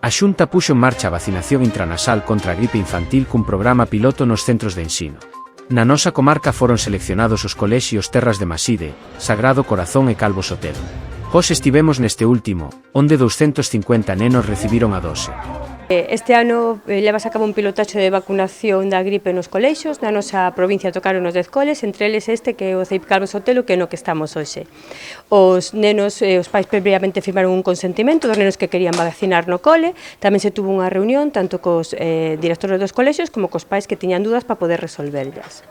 A Xunta puxo en marcha a vacinación intranasal contra a gripe infantil cun programa piloto nos centros de ensino. Na nosa comarca foron seleccionados os colexios Terras de Maside, Sagrado Corazón e Calvo Sotelo. Hoxe estivemos neste último, onde 250 nenos recibiron a dose. Este ano levas a cabo un pilotaxe de vacunación da gripe nos colexios. Na nosa provincia tocaron os 10 coles, entre eles este que é o CEIP Calvo Sotelo, que é no que estamos hoxe. Os nenos e os pais previamente firmaron un consentimento dos nenos que querían vacinar no cole. Tamén se tuvo unha reunión tanto cos directores dos colexios como cos pais que tiñan dúdas para poder resolverlas.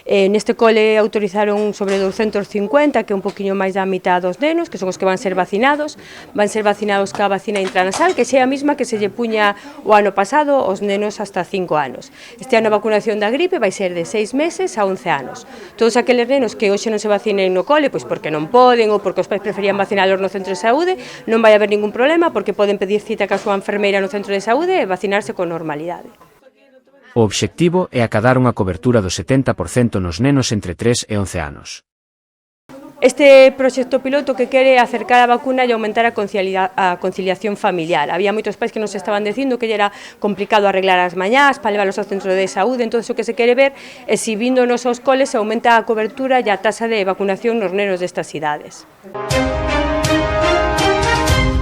Neste cole autorizaron sobre 250, que é un poquinho máis da mitad dos nenos, que son os que van ser vacinados. Van ser vacinados ca vacina intranasal, que xa é a mesma que se lle puña o ano pasado aos nenos hasta 5 anos. Este ano a vacunación da gripe vai ser de 6 meses a 11 anos. Todos aqueles nenos que hoxe non se vacinen no cole, pois porque non poden ou porque os pais preferían vacinalos no centro de saúde, non vai haber ningún problema porque poden pedir cita ca súa enfermeira no centro de saúde e vacinarse con normalidade. O obxectivo é acadar unha cobertura do 70% nos nenos entre 3 e 11 anos. Este proxecto piloto que quere acercar a vacuna e aumentar a conciliación familiar. Había moitos pais que nos estaban dicindo que era complicado arreglar as mañás para leválos ao centro de saúde, entón o que se quere ver é se vindo nos aos coles se aumenta a cobertura e a taxa de vacunación nos nenos destas idades.